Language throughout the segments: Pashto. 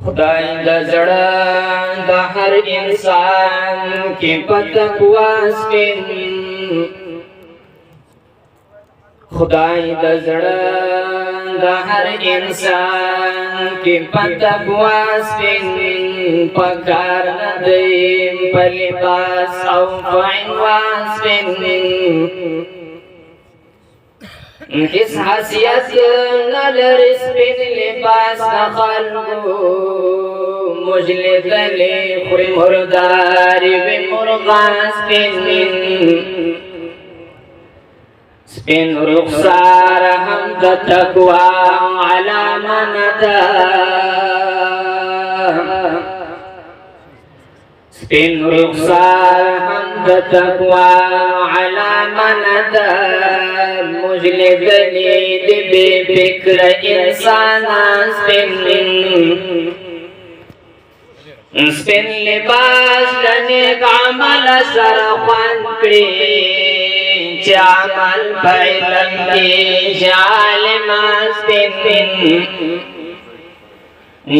خدای د زړه د هر انسان کې په تقوا سپین خدای د زړه د هر انسان کې په تقوا سپین په کار نه دی په لباس او په عنوان سپین هیڅ حیثیت نه لري سپین لباس د خلکو موږ لیدلې خوري مرداري وي مرغان سپین رخسار هم د تقوا علامه نه ده سپین رخسار هم د تقوا علامه نه ده موږ لیدلې د بې فکره انسانان سپین لباس د نیک عمل سره خوند کړي چې عمل په علم کې چې عالمان سپین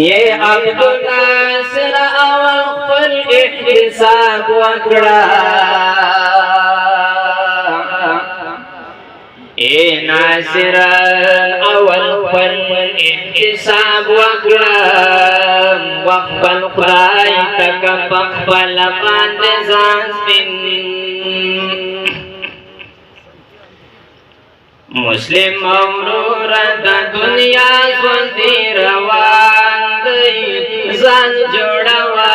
یہ عبدالناصر اول خپل احتساب وکړه اے ناصر اول خپل احتساب وکړه وخپل خدای تک خپل باندې ځان سپین مسلم ورور د دنیا ژوندی روان دی ځان جوړوه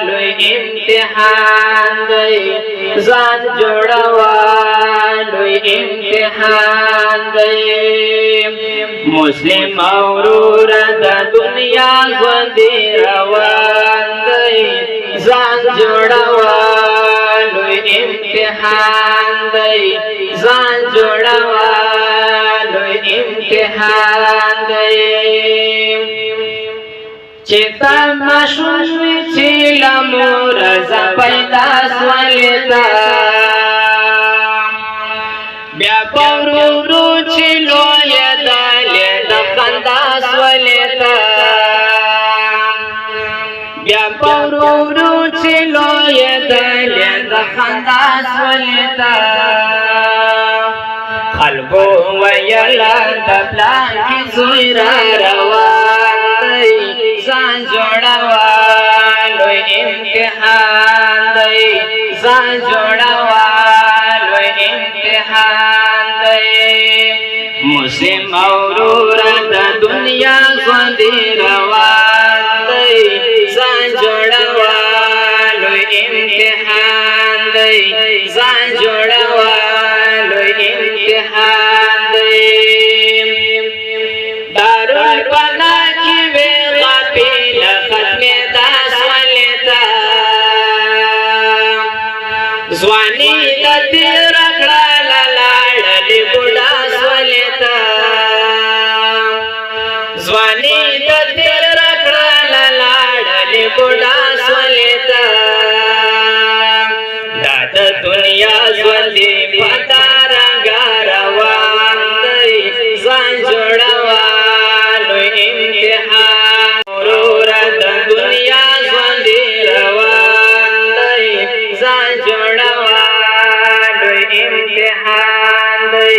لوی امتحان دی ځان جوړوه لوی امتحان دی مسلم ورور د دنیا ژوندی روان دی ځان جوړوه لوی امتحان دی ځان جوړوه لوی امتحان دی چې تا ماشوم وي چې له موره زه پیدا سولې ته بیا په ورو ورو چې لویېدلې د خندا سولې ته بیا په ورو ورو چې لویېدلې د خندا سولې ته خلکو ویله د پلار کې زوی را روان دی ځان جوړوه لوی امتحان دی ځان جوړوه لوی امتحان دی مسلم ورور د دنیا ژوندی روان دی ځان جوړوه لوی امتحان دی ځان جوړوه لوی امتحان دی دارالفنا کې وې غافل ختمېدا سولې ته ځواني د تېره کړه لاړلې بوډا سولې ته ځواني د تېره کړه لاړلې بوډا سولې ته دا د دنیا ژوندی په دارنګه روان دی ځان جوړوه لوی امتحان ورور د دنیا ژوندی روان دی ځان جوړوه لوی امتحان دی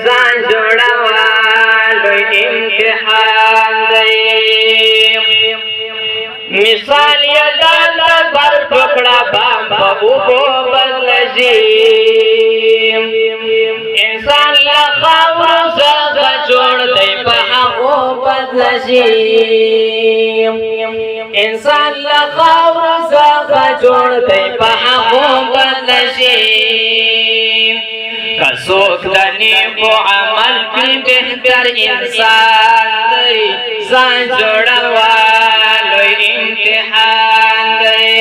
ځان جوړوه لوی امتحان دی مثال یې دا د بر ټوکړه بام په اوبو بدلږي انسان له خاورو څخه جوړ دی په هغو بدلږي انسان له خاورو څخه جوړ دی په هغو بدلږي که څوک د نیکو عمل کړي بهتر انسان دی ځان جوړوه لوی امتحان دی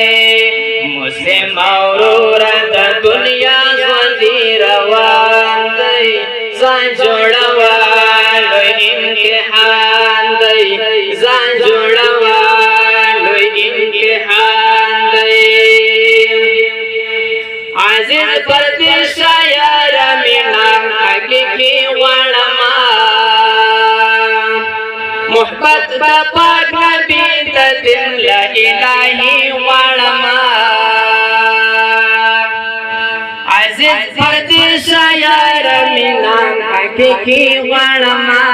مسلم ورور د دنیا ژوندی روان دی ځان جوړوه لوی امتحان دی ځان جوړوه لوی امتحان دی عزیز پردیس شاعر مینا حقیقي غواړم محبت د پاک نبی پردیس یار مینام حقیقی غړما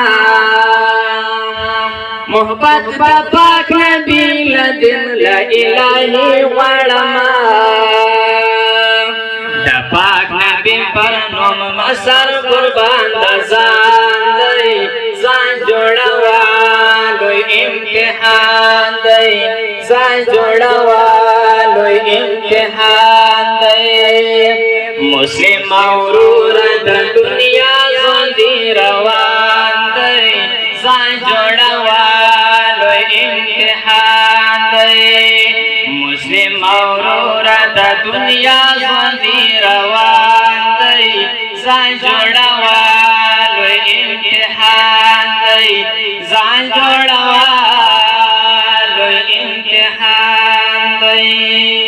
محبت د پاک نبی لدن لا الہی غړما د پاک نبی پر نوم مسر قربان د ځان دی ځان جوړوا لوی امتحان دی ځان جوړوا لوی امتحان دی مسلم اورور د دنیا ژوندی روان دی ځان جوړوا لوی امتحان دی مسلم اورور د دنیا ژوندی روان دی ځان جوړوا لوی امتحان دی ځان جوړوا لوی امتحان دی